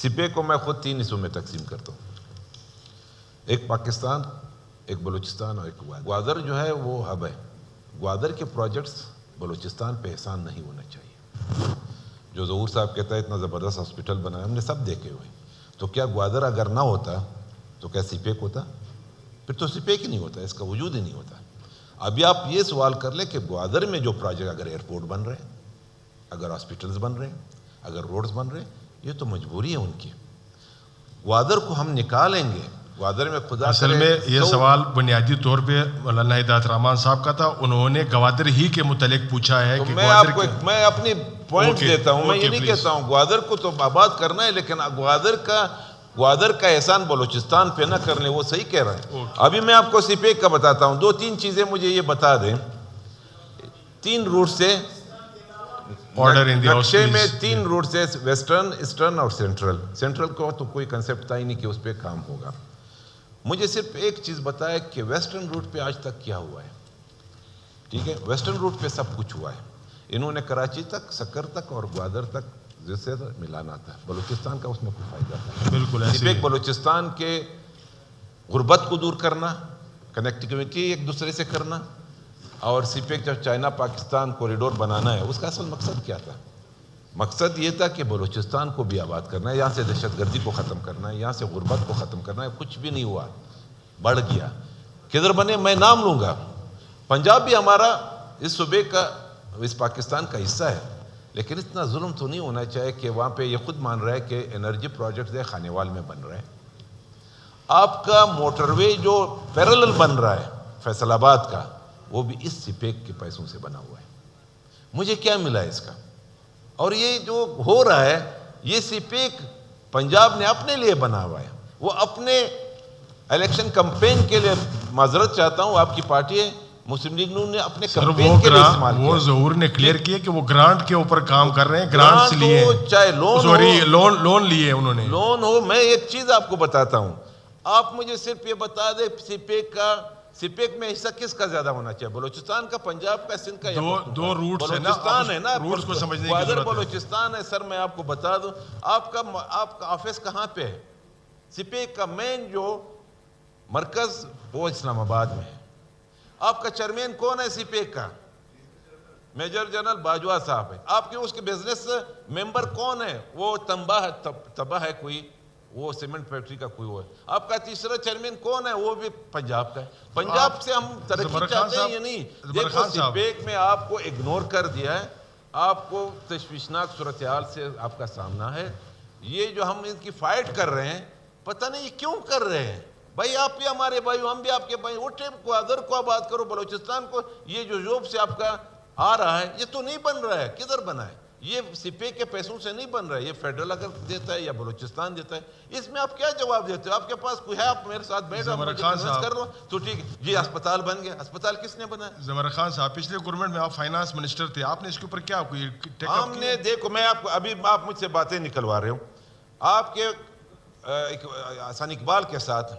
سپے کو میں خود 3 حصوں میں تقسیم کرتا ہوں، ایک پاکستان، ایک بلوچستان اور ایک گوادر۔ گوادر جو ہے وہ ہب ہے، گوادر کے پروجیکٹس بلوچستان پہ احسان نہیں ہونا چاہیے۔ جو ظہور صاحب کہتا ہے اتنا زبردست ہاسپٹل بنایا، ہم نے سب دیکھے ہوئے، تو کیا گوادر اگر نہ ہوتا تو کیا سپیک ہوتا؟ پھر تو سپیک ہی نہیں ہوتا، اس کا وجود ہی نہیں ہوتا۔ ابھی آپ یہ سوال کر لیں کہ گوادر میں جو پروجیکٹ، اگر ایئرپورٹ بن رہے ہیں، اگر ہاسپٹلز بن رہے ہیں، اگر روڈز بن رہے ہیں، یہ تو مجبوری ہے ان کی۔ گوادر کو ہم نکالیں گے، گوادر میں خدا اصل میں یہ سوال بنیادی طور پہ مولانا ہدایت الرحمان صاحب کا تھا، انہوں نے گوادر ہی کے متعلق پوچھا ہے کہ میں اپنی پوائنٹ دیتا ہوں، میں یہ نہیں کہتا ہوں گوادر کو تو آباد کرنا ہے، لیکن گوادر کا احسان بلوچستان پہ نہ کرنے، وہ صحیح کہہ رہے ہیں۔ ابھی میں آپ کو سپیک کا بتاتا ہوں، 2-3 چیزیں مجھے یہ بتا دیں۔ 3 روٹ سے نقشے میں 3 روٹ سے، ویسٹرن، ایسٹرن اور سینٹرل کو تو کوئی کنسیپٹ تھا ہی نہیں کہ اس پہ کام ہوگا۔ مجھے صرف ایک چیز بتایا کہ ویسٹرن روٹ پہ آج تک کیا ہوا ہے، ٹھیک ہے؟ ویسٹرن روٹ پہ سب کچھ ہوا ہے، انہوں نے کراچی تک، سکر تک اور گوادر تک جس سے ملانا تھا، بلوچستان کا اس میں کوئی فائدہ تھا بالکل ایسے ایک بلوچستان کے غربت کو دور کرنا، کنیکٹیویٹی ایک دوسرے سے کرنا، اور سپیک جب چائنا پاکستان کوریڈور بنانا ہے، اس کا اصل مقصد کیا تھا؟ مقصد یہ تھا کہ بلوچستان کو بھی آباد کرنا ہے، یہاں سے دہشت گردی کو ختم کرنا ہے، یہاں سے غربت کو ختم کرنا ہے۔ کچھ بھی نہیں ہوا، بڑھ گیا۔ کدھر بنے؟ میں نام لوں گا، پنجاب بھی ہمارا اس صوبے کا، اس پاکستان کا حصہ ہے، لیکن اتنا ظلم تو نہیں ہونا چاہیے کہ وہاں پہ یہ خود مان رہا ہے کہ انرجی پروجیکٹ ہے خانے وال میں بن رہا ہے۔ آپ کا موٹر وے جو پیرالل بن رہا ہے فیصل آباد کا، وہ بھی اس سپیک کے پیسوں سے بنا ہوا ہے۔ مجھے کیا ملا اس کا؟ اور یہ جو ہو رہا ہے، یہ سپیک پنجاب نے اپنے لیے بنا ہوا ہے، وہ اپنے الیکشن کمپین کے لیے، معذرت چاہتا ہوں آپ کی پارٹی ہے مسلم لیگ نون نے اپنے کمپین کے لیے استعمال کیا۔ وہ ظہور نے کلیئر کیا کہ وہ گرانٹ کے اوپر کام کر رہے ہیں، گرانٹس لیے، چاہے لون لیے انہوں نے، لون ہو۔ میں ایک چیز آپ کو بتاتا ہوں، آپ مجھے صرف یہ بتا دیں سپیک میں حصہ کس کا زیادہ ہونا چاہیے؟ بلوچستان کا، پنجاب کا، سندھ کا؟ دو روٹس ہیں نا، بلوچستان ہے نا، روٹس کو سمجھنے کی گوادر ضرورت ہے۔ بلوچستان ہے سر، میں آپ کو بتا دوں، آپ کا آفس کہاں پہ ہے؟ سپیک کا مین جو مرکز وہ اسلام آباد میں ہے۔ آپ کا چیئرمین کون ہے سپیک کا؟ میجر جنرل باجوہ صاحب ہے۔ آپ کے اس کے بزنس ممبر کون ہے؟ وہ تباہ ہے کوئی، وہ سیمنٹ فیکٹری کا کوئی وہ ہے۔ آپ کا تیسرا چیئرمین کون ہے؟ وہ بھی پنجاب کا ہے۔ پنجاب سے ہم ترقی چاہتے ہیں یا نہیں؟ دیکھو سپیک میں آپ کو اگنور کر دیا ہے، آپ کو تشویشناک صورتحال سے آپ کا سامنا ہے۔ یہ جو ہم ان کی فائٹ کر رہے ہیں، پتہ نہیں یہ کیوں کر رہے ہیں؟ بھائی آپ بھی ہمارے بھائی، ہم بھی آپ کے بھائی، اٹھے گوادر کو آباد کرو، بلوچستان کو۔ یہ جو جوب سے آپ کا آ رہا ہے، یہ تو نہیں بن رہا ہے، کدھر بنا ہے؟ یہ سپیک کے پیسوں سے نہیں بن رہا ہے، یہ فیڈرل اگر دیتا ہے یا بلوچستان دیتا ہے۔ اس میں آپ کیا جواب دیتے ہو؟ آپ کے پاس کوئی ہے؟ آپ میرے ساتھ بیٹھو، مجھے کنونس کر لو تو ٹھیک ہے جی۔ اسپتال بن گیا، اسپتال کس نے بنایا؟ زمر خان صاحب پچھلے گورنمنٹ میں آپ فائنانس منسٹر تھے، آپ نے اس کے اوپر کیا کوئی ہم نے دیکھو، میں آپ کو ابھی آپ مجھ سے باتیں نکلوا رہے ہوں، آپ کے حسن اقبال کے ساتھ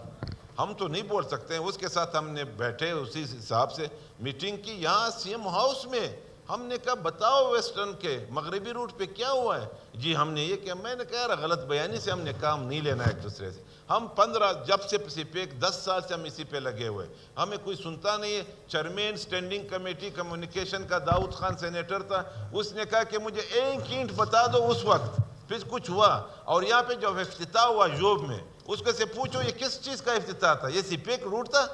ہم تو نہیں بول سکتے ہیں، اس کے ساتھ ہم نے بیٹھے، اسی حساب سے میٹنگ کی یہاں CM ہاؤس میں۔ ہم نے کہا بتاؤ ویسٹرن کے مغربی روٹ پہ کیا ہوا ہے؟ جی ہم نے یہ کہا، میں نے کہا غلط بیانی سے ہم نے کام نہیں لینا ایک دوسرے سے۔ ہم 15 جب سے سپیک 10 سال سے ہم اسی پہ لگے ہوئے، ہمیں کوئی سنتا نہیں ہے۔ چیئرمین سٹینڈنگ کمیٹی کمیونیکیشن کا داؤد خان سینیٹر تھا، اس نے کہا کہ مجھے ایک اینٹ بتا دو اس وقت، پھر کچھ ہوا۔ اور یہاں پہ جب افتتاح ہوا جوب میں، اس کو سے پوچھو یہ کس چیز کا افتتاح تھا؟ یہ سپیک روٹ تھا؟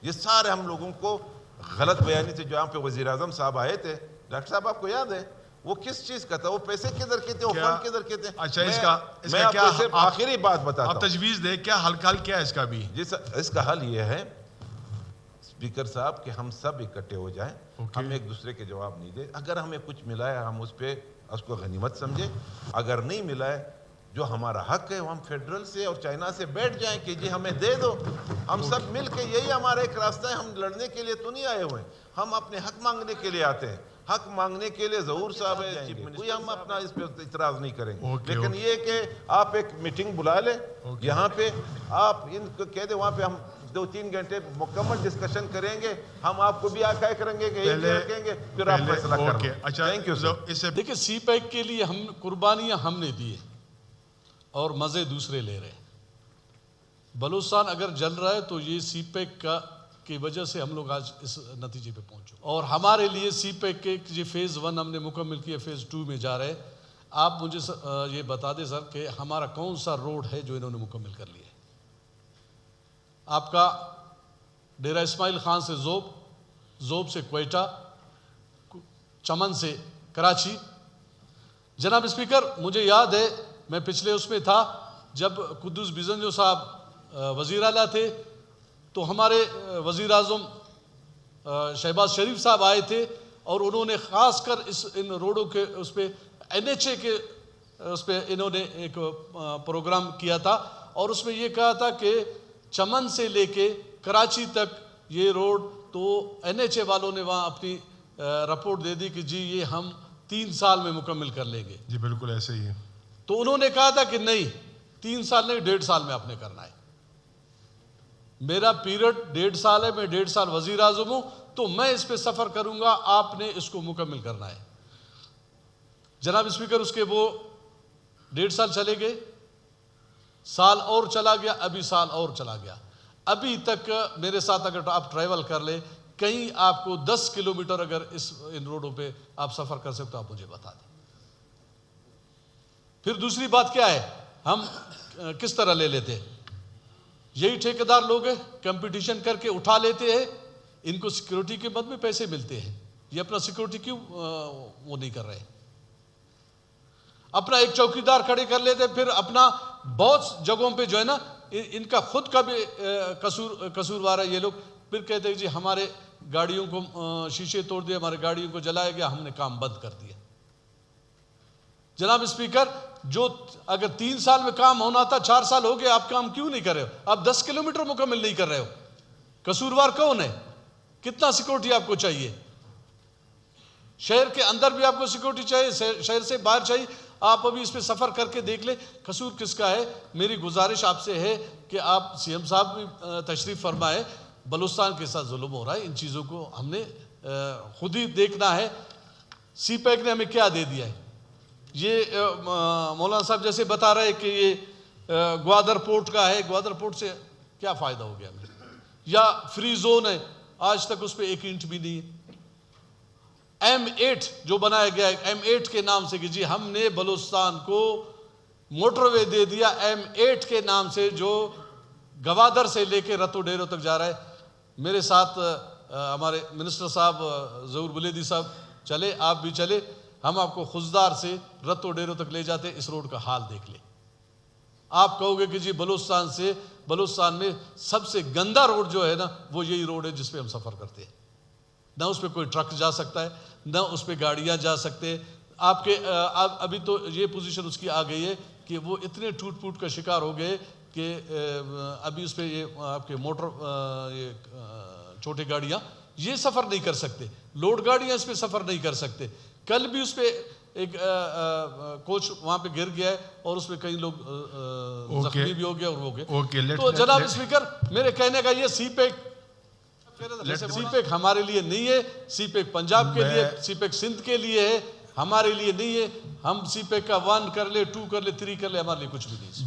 یہ سارے ہم لوگوں کو غلط بیانی سے، جو یہاں پہ وزیر اعظم صاحب آئے تھے، ڈاکٹر صاحب آپ کو یاد ہے وہ کس چیز کا تھا؟ وہ پیسے کدھر کے تھے؟ وہ فنڈ کدھر کے تھے؟ اچھا میں آپ کو صرف آخری بات بتاتا ہوں، آپ تجویز دیں کیا حل کیا ہے اس کا بھی؟ جی سر، اس کا حل یہ ہے اسپیکر صاحب کہ ہم سب اکٹھے ہو جائیں، ہم ایک دوسرے کے جواب نہیں دیں۔ اگر ہمیں کچھ ملا ہے ہم اس کو غنیمت سمجھیں، اگر نہیں ملا ہے جو ہمارا حق ہے ہم فیڈرل سے اور چائنا سے بیٹھ جائیں کہ جی ہمیں دے دو۔ ہم سب مل کے، یہی ہمارا ایک راستہ ہے، ہم لڑنے کے لیے تو نہیں آئے ہوئے، ہم اپنے حق مانگنے کے لیے آتے ہیں۔ حق مانگنے کے لیے ظہور صاحب ہے، کوئی ہم اپنا اس پہ اعتراض نہیں کریں گے، لیکن یہ کہ آپ ایک میٹنگ بلا لیں یہاں پہ، آپ ان کو کہہ دیں وہاں پہ ہم 2-3 گھنٹے مکمل ڈسکشن کریں گے، ہم آپ کو بھی آقائے کریں گے کہ یہ رکھیں گے، پھر آپ فیصلہ کریں۔ اچھا تھینک یو سر۔ دیکھیں سی پیک کے لیے ہم قربانیاں ہم نے دی ہے، اور مزے دوسرے لے رہے ہیں. بلوچستان اگر جل رہا ہے تو یہ سی پیک کی وجہ سے ہم لوگ آج اس نتیجے پہ پہنچے. اور ہمارے لیے سی پیک کے یہ فیز 1 ہم نے مکمل کیا, فیز 2 میں جا رہے. آپ مجھے یہ بتا دیں سر کہ ہمارا کون سا روڈ ہے جو انہوں نے مکمل کر لیا ہے؟ آپ کا ڈیرہ اسماعیل خان سے زوب, زوب سے کوئٹہ, چمن سے کراچی. جناب اسپیکر, مجھے یاد ہے میں پچھلے اس میں تھا جب قدوس بیزنجو صاحب وزیر اعلیٰ تھے تو ہمارے وزیر اعظم شہباز شریف صاحب آئے تھے اور انہوں نے خاص کر ان روڈوں کے اس پہ NHA کے اس پہ انہوں نے ایک پروگرام کیا تھا اور اس میں یہ کہا تھا کہ چمن سے لے کے کراچی تک یہ روڈ, تو NHA والوں نے وہاں اپنی رپورٹ دے دی کہ جی یہ ہم 3 سال میں مکمل کر لیں گے. جی بالکل ایسے ہی ہے. تو انہوں نے کہا تھا کہ نہیں 3 سال نہیں 1.5 سال میں آپ نے کرنا ہے. میرا پیریڈ 1.5 سال ہے, میں 1.5 سال وزیر اعظم ہوں, تو میں اس پہ سفر کروں گا, آپ نے اس کو مکمل کرنا ہے. جناب اسپیکر, اس کے وہ 1.5 سال چلے گئے, سال اور چلا گیا, ابھی سال اور چلا گیا. ابھی تک میرے ساتھ اگر آپ ٹریول کر لیں, کہیں آپ کو 10 کلومیٹر اگر ان روڈوں پہ آپ سفر کر سکتے تو آپ مجھے بتا دیں. پھر دوسری بات کیا ہے, ہم کس طرح لے لیتے ہیں؟ یہی ٹھیکیدار لوگ ہیں, کمپٹیشن کر کے اٹھا لیتے ہیں, ان کو سیکیورٹی کے بدلے میں پیسے ملتے ہیں, یہ اپنا سیکیورٹی کیوں وہ نہیں کر رہے؟ اپنا ایک چوکیدار کھڑے کر لیتے, پھر اپنا بہت جگہوں پہ جو ہے نا ان کا خود کا بھی قصوروار ہے یہ لوگ, پھر کہتے ہیں جی ہمارے گاڑیوں کو شیشے توڑ دیے, ہمارے گاڑیوں کو جلایا گیا, ہم نے کام بند کر دیا. جناب اسپیکر, جو اگر 3 سال میں کام ہونا تھا 4 سال ہو گئے, آپ کام کیوں نہیں کر رہے ہو؟ آپ 10 کلومیٹر مکمل نہیں کر رہے ہو. قصوروار کون ہے؟ کتنا سیکورٹی آپ کو چاہیے؟ شہر کے اندر بھی آپ کو سیکورٹی چاہیے, شہر سے باہر چاہیے. آپ ابھی اس پہ سفر کر کے دیکھ لیں قصور کس کا ہے. میری گزارش آپ سے ہے کہ آپ CM صاحب بھی تشریف فرمائے. بلوچستان کے ساتھ ظلم ہو رہا ہے, ان چیزوں کو ہم نے خود ہی دیکھنا ہے. سی پیک نے ہمیں کیا دے دیا ہے؟ یہ مولانا صاحب جیسے بتا رہے کہ یہ گوادر پورٹ کا ہے, گوادر پورٹ سے کیا فائدہ ہو گیا ہمیں؟ یا فری زون ہے, آج تک اس پہ 1 اینٹ بھی نہیں ہے. M8 جو بنایا گیا ہے M8 کے نام سے کہ جی ہم نے بلوچستان کو موٹر وے دے دیا M8 کے نام سے, جو گوادر سے لے کے رتو ڈیرو تک جا رہا ہے. میرے ساتھ ہمارے منسٹر صاحب ظہور بلیدی صاحب چلے, آپ بھی چلے, ہم آپ کو خزدار سے رتو ڈیرو تک لے جاتے. اس روڈ کا حال دیکھ لیں, آپ کہو گے کہ جی بلوچستان میں سب سے گندا روڈ جو ہے نا وہ یہی روڈ ہے جس پہ ہم سفر کرتے ہیں. نہ اس پہ کوئی ٹرک جا سکتا ہے, نہ اس پہ گاڑیاں جا سکتے. آپ کے ابھی تو یہ پوزیشن اس کی آ گئی ہے کہ وہ اتنے ٹوٹ پھوٹ کا شکار ہو گئے کہ ابھی اس پہ یہ آپ کے موٹر یہ چھوٹی گاڑیاں یہ سفر نہیں کر سکتے, لوڈ گاڑیاں اس پہ سفر نہیں کر سکتے. کل بھی اس پہ ایک کوچ وہاں پہ گر گیا ہے اور اس پہ کئی لوگ زخمی بھی ہو گیا اور ہو گئے. تو جناب اسپیکر, میرے کہنے کا یہ سی پیک ہمارے لیے نہیں ہے. سی پیک پنجاب کے لیے, سی پیک سندھ کے لیے ہے, ہمارے لیے نہیں ہے. ہم سی پیک کا 1 کر لے, 2 کر لے, 3 کر لے, ہمارے لیے کچھ بھی نہیں.